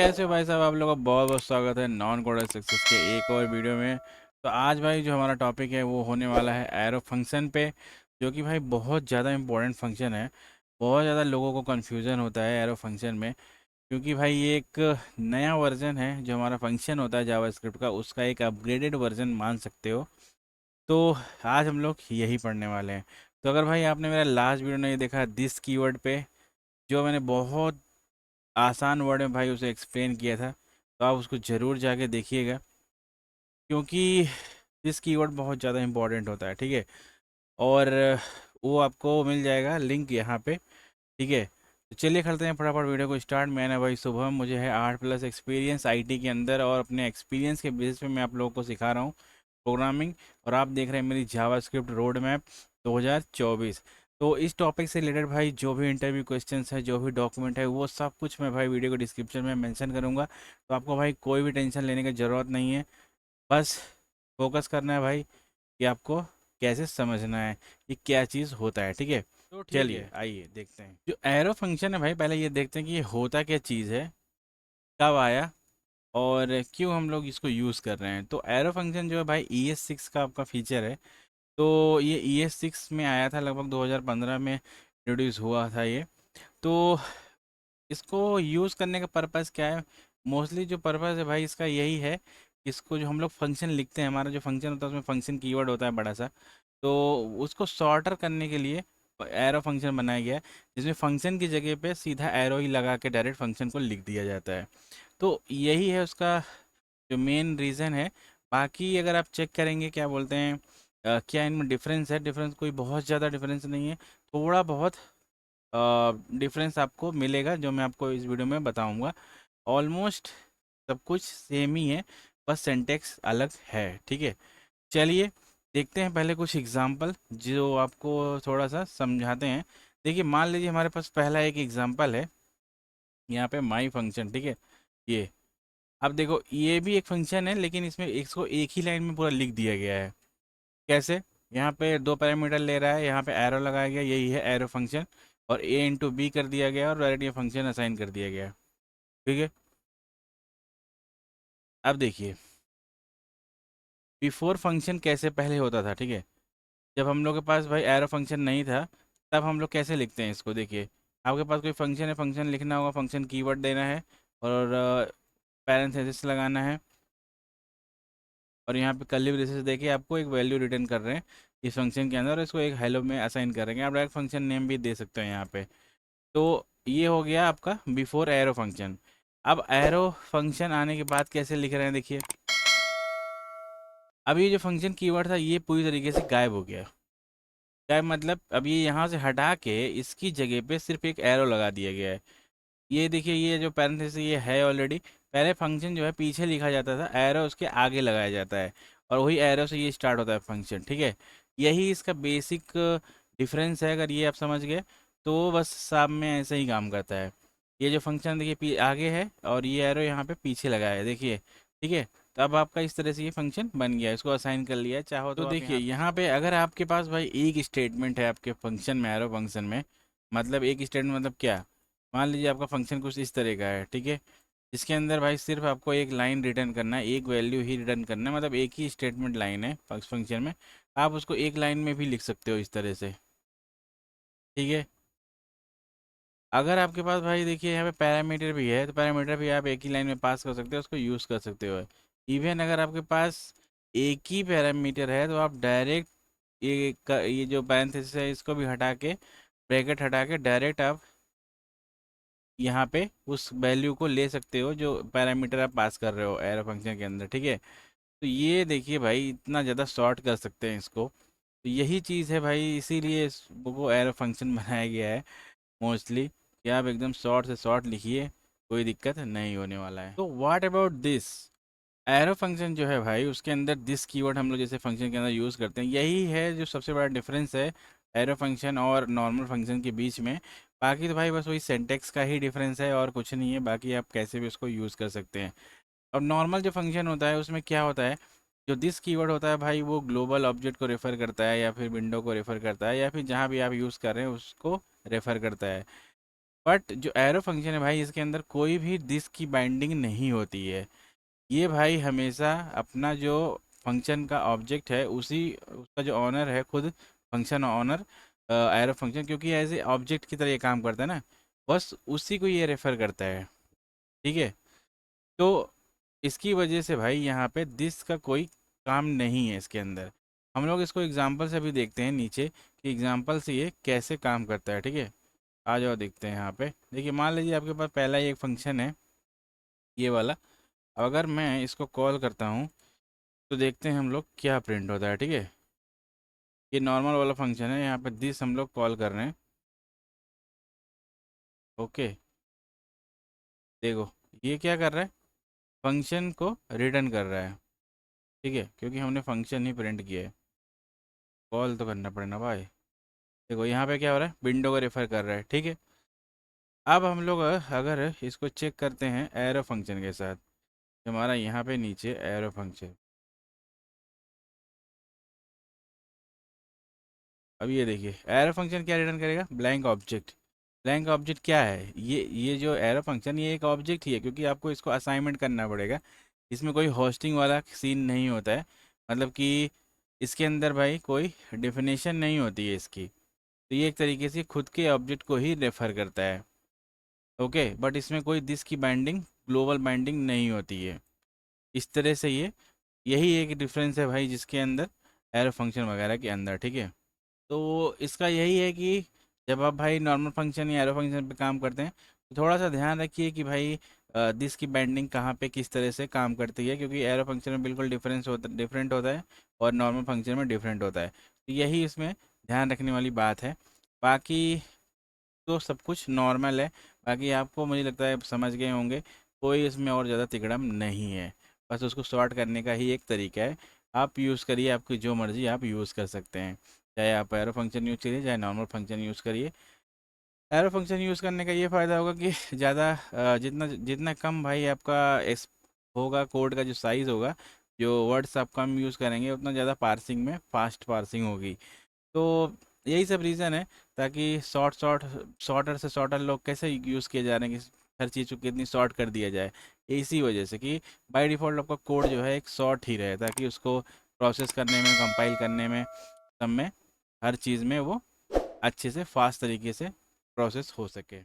कैसे हो भाई साहब? आप लोगों का बहुत बहुत स्वागत है नॉन कोडर सक्सेस के एक और वीडियो में। तो आज भाई जो हमारा टॉपिक है वो होने वाला है एरो फंक्शन पे, जो कि भाई बहुत ज़्यादा इंपॉर्टेंट फंक्शन है। बहुत ज़्यादा लोगों को कन्फ्यूज़न होता है एरो फंक्शन में, क्योंकि भाई ये एक नया वर्जन है जो हमारा फंक्शन होता है जावास्क्रिप्ट का, उसका एक अपग्रेडेड वर्जन मान सकते हो। तो आज हम लोग यही पढ़ने वाले हैं। तो अगर भाई आपने मेरा लास्ट वीडियो नहीं देखा दिस कीवर्ड पे, जो मैंने बहुत आसान वर्ड में भाई उसे एक्सप्लेन किया था, तो आप उसको ज़रूर जाके देखिएगा, क्योंकि दिस कीवर्ड बहुत ज़्यादा इंपॉर्टेंट होता है। ठीक है, और वो आपको मिल जाएगा लिंक यहाँ पे। ठीक है, तो चलिए करते हैं फटाफट वीडियो को स्टार्ट। मैंने भाई शुभम, मुझे है 8+ एक्सपीरियंस आईटी के अंदर, और अपने एक्सपीरियंस के बेसिस पे मैं आप लोगों को सिखा रहा हूँ प्रोग्रामिंग। और आप देख रहे हैं मेरी जावास्क्रिप्ट रोड मैप 2024। तो इस टॉपिक से रिलेटेड भाई जो भी इंटरव्यू क्वेश्चंस है, जो भी डॉक्यूमेंट है, वो सब कुछ मैं भाई वीडियो को डिस्क्रिप्शन में मेंशन करूँगा। तो आपको भाई कोई भी टेंशन लेने की ज़रूरत नहीं है, बस फोकस करना है भाई कि आपको कैसे समझना है कि क्या चीज़ होता है। ठीक है, तो चलिए आइए देखते हैं जो एरो फंक्शन है भाई। पहले ये देखते हैं कि ये होता क्या चीज़ है, कब आया और क्यों हम लोग इसको यूज़ कर रहे हैं। तो एरो फंक्शन जो है भाई ES6 का आपका फीचर है। तो ये ES6 में आया था, लगभग 2015 में इंट्रोड्यूस हुआ था ये। तो इसको यूज़ करने का पर्पज़ क्या है? मोस्टली जो पर्पज़ है भाई इसका यही है, इसको जो हम लोग फंक्शन लिखते हैं, हमारा जो फंक्शन होता है उसमें फंक्शन कीवर्ड होता है बड़ा सा, तो उसको सॉर्टर करने के लिए एरो फंक्शन बनाया गया है, जिसमें फंक्शन की जगह पे सीधा एरो ही लगा के डायरेक्ट फंक्शन को लिख दिया जाता है। तो यही है उसका जो मेन रीज़न है। बाकी अगर आप चेक करेंगे क्या बोलते हैं, क्या इनमें डिफरेंस है, डिफरेंस कोई बहुत ज़्यादा डिफरेंस नहीं है। थोड़ा बहुत डिफरेंस आपको मिलेगा जो मैं आपको इस वीडियो में बताऊंगा। ऑलमोस्ट सब कुछ सेम ही है, बस सिंटेक्स अलग है। ठीक है, चलिए देखते हैं पहले कुछ एग्जांपल जो आपको थोड़ा सा समझाते हैं। देखिए, मान लीजिए हमारे पास पहला एक एग्जांपल है यहाँ पे माई फंक्शन। ठीक है, ये अब देखो, ये भी एक फंक्शन है, लेकिन इसमें इसको एक ही लाइन में पूरा लिख दिया गया है। कैसे? यहाँ पे दो पैरामीटर ले रहा है, यहाँ पे एरो लगाया गया, यही है एरो फंक्शन, और A × B कर दिया गया और डायरेक्ट ये फंक्शन असाइन कर दिया गया। ठीक है, अब देखिए बिफोर फंक्शन कैसे पहले होता था। ठीक है, जब हम लोग के पास भाई एरो फंक्शन नहीं था, तब हम लोग कैसे लिखते हैं इसको। देखिए, आपके पास कोई फंक्शन है, फंक्शन लिखना होगा, फंक्शन कीवर्ड देना है और पैरेंथेसिस लगाना है, और यहाँ पे कर्ली ब्रेसेस देके आपको एक वैल्यू रिटर्न कर रहे हैं इस फंक्शन के अंदर, और इसको एक हेलो में असाइन करेंगे। आप डायरेक्ट फंक्शन नेम भी दे सकते हैं यहाँ पे। तो ये हो गया आपका बिफोर एरो फंक्शन। अब एरो फंक्शन आने के बाद कैसे लिख रहे हैं, देखिए अब ये जो फंक्शन कीवर्ड था ये पूरी तरीके से गायब हो गया। गायब मतलब अब ये यहाँ से हटा के इसकी जगह पे सिर्फ एक एरो लगा दिया गया है। ये देखिए, ये जो पैरेंथेसिस ये है ऑलरेडी। पहले फंक्शन जो है पीछे लिखा जाता था, एरो उसके आगे लगाया जाता है, और वही एरो से ये स्टार्ट होता है फंक्शन। ठीक है, यही इसका बेसिक डिफरेंस है। अगर ये आप समझ गए तो बस साम में ऐसे ही काम करता है। ये जो फंक्शन देखिए आगे है, और ये एरो यहाँ पे पीछे लगाया है, देखिए। ठीक है, तो अब आपका इस तरह से ये फंक्शन बन गया है, इसको असाइन कर लिया है। चाहो तो देखिए यहाँ पे अगर आपके पास भाई एक स्टेटमेंट है आपके फंक्शन में, एरो फंक्शन में, मतलब एक स्टेटमेंट मतलब क्या, मान लीजिए आपका फंक्शन कुछ इस तरह का है। ठीक है, इसके अंदर भाई सिर्फ आपको एक लाइन रिटर्न करना है, एक वैल्यू ही रिटर्न करना है, मतलब एक ही स्टेटमेंट लाइन है फंक्शन में। आप उसको एक लाइन में भी लिख सकते हो इस तरह से। ठीक है, अगर आपके पास भाई देखिए यहाँ पे पैरामीटर भी है, तो पैरामीटर भी आप एक ही लाइन में पास कर सकते हो, उसको यूज़ कर सकते हो। इवन अगर आपके पास एक ही पैरामीटर है, तो आप डायरेक्ट ये जो पैरेंथेसिस है इसको भी हटा के, ब्रैकेट हटा के, डायरेक्ट आप यहाँ पे उस वैल्यू को ले सकते हो जो पैरामीटर आप पास कर रहे हो एरो फंक्शन के अंदर। ठीक है, तो ये देखिए भाई इतना ज़्यादा शॉर्ट कर सकते हैं इसको। तो यही चीज़ है भाई, इसीलिए इसको एरो फंक्शन बनाया गया है मोस्टली, कि आप एकदम शॉर्ट से शॉर्ट लिखिए, कोई दिक्कत नहीं होने वाला है। तो what about this arrow function जो है भाई, उसके अंदर दिस कीवर्ड हम लोग जैसे फंक्शन के अंदर यूज़ करते हैं, यही है जो सबसे बड़ा डिफरेंस है एरो फंक्शन और नॉर्मल फंक्शन के बीच में। बाकी तो भाई बस वही सिंटेक्स का ही डिफरेंस है और कुछ नहीं है, बाकी आप कैसे भी उसको यूज़ कर सकते हैं। अब नॉर्मल जो फंक्शन होता है उसमें क्या होता है, जो दिस कीवर्ड होता है भाई वो ग्लोबल ऑब्जेक्ट को रेफ़र करता है, या फिर विंडो को रेफ़र करता है, या फिर जहाँ भी आप यूज़ कर रहे हैं उसको रेफ़र करता है। बट जो एरो फंक्शन है भाई, इसके अंदर कोई भी दिस की बाइंडिंग नहीं होती है। ये भाई हमेशा अपना जो फंक्शन का ऑब्जेक्ट है, उसी उसका जो ऑनर है खुद फंक्शन ऑनर एरो फंक्शन, क्योंकि एज ए ऑब्जेक्ट की तरह ये काम करता है ना, बस उसी को ये रेफर करता है। ठीक है। तो इसकी वजह से भाई यहाँ पे दिस का कोई काम नहीं है इसके अंदर। हम लोग इसको एग्जांपल से भी देखते हैं नीचे कि एग्जांपल से ये कैसे काम करता है। ठीक है, आ जाओ देखते हैं। यहाँ पे देखिए, मान लीजिए आपके पास पहला ही एक फंक्शन है, ये वाला। अगर मैं इसको कॉल करता हूँ तो देखते हैं हम लोग क्या प्रिंट होता है। ठीक है, ये नॉर्मल वाला फंक्शन है, यहाँ पे दिस हम लोग कॉल कर रहे हैं। ओके, देखो ये क्या कर रहा है, फंक्शन को रिटर्न कर रहा है। ठीक है, क्योंकि हमने फंक्शन ही प्रिंट किया है, कॉल तो करना पड़ेगा भाई। देखो यहाँ पे क्या हो रहा है, विंडो को रेफर कर रहा है। ठीक है, अब हम लोग अगर इसको चेक करते हैं एरो फंक्शन के साथ, हमारा यहाँ पे नीचे एरो फंक्शन, अब ये देखिए एरो फंक्शन क्या रिटर्न करेगा, ब्लैंक ऑब्जेक्ट। ब्लैंक ऑब्जेक्ट क्या है, ये जो एरो फंक्शन, ये एक ऑब्जेक्ट ही है, क्योंकि आपको इसको असाइनमेंट करना पड़ेगा। इसमें कोई होस्टिंग वाला सीन नहीं होता है, मतलब कि इसके अंदर भाई कोई डेफिनेशन नहीं होती है इसकी। तो ये एक तरीके से खुद के ऑब्जेक्ट को ही रेफर करता है। ओके, बट इसमें कोई दिस की बाइंडिंग, ग्लोबल बाइंडिंग नहीं होती है। इस तरह से ये, यही एक डिफरेंस है भाई जिसके अंदर एरो फंक्शन वगैरह के अंदर। ठीक है, तो इसका यही है कि जब आप भाई नॉर्मल फंक्शन या एरो फंक्शन पे काम करते हैं, तो थोड़ा सा ध्यान रखिए कि भाई दिस की बाइंडिंग कहाँ पे किस तरह से काम करती है, क्योंकि एरो फंक्शन में बिल्कुल डिफरेंट होता है और नॉर्मल फंक्शन में डिफरेंट होता है। तो यही इसमें ध्यान रखने वाली बात है। बाकी तो सब कुछ नॉर्मल है। बाकी आपको मुझे लगता है समझ गए होंगे, कोई इसमें और ज़्यादा तिकड़म नहीं है। बस उसको सॉर्ट करने का ही एक तरीका है। आप यूज़ करिए, आपकी जो मर्ज़ी आप यूज़ कर सकते हैं। चाहे आप एरो फंक्शन यूज़ करिए, चाहे नॉर्मल फंक्शन यूज़ करिए। एरो फंक्शन यूज़ करने का ये फ़ायदा होगा कि ज़्यादा जितना जितना कम भाई आपका एस होगा, कोड का जो साइज़ होगा, जो वर्ड्स आप कम यूज़ करेंगे, उतना ज़्यादा पार्सिंग में फास्ट पार्सिंग होगी। तो यही सब रीज़न है, ताकि शॉर्टर से शॉर्टर लोग कैसे यूज़ किए जा रहे हैं कि हर चीज़ को कितनी शॉर्ट कर दिया जाए। इसी वजह से कि बाय डिफ़ॉल्ट आपका कोड जो है एक शॉर्ट ही रहे, ताकि उसको प्रोसेस करने में, कंपाइल करने में, सब में, हर चीज़ में वो अच्छे से फास्ट तरीके से प्रोसेस हो सके।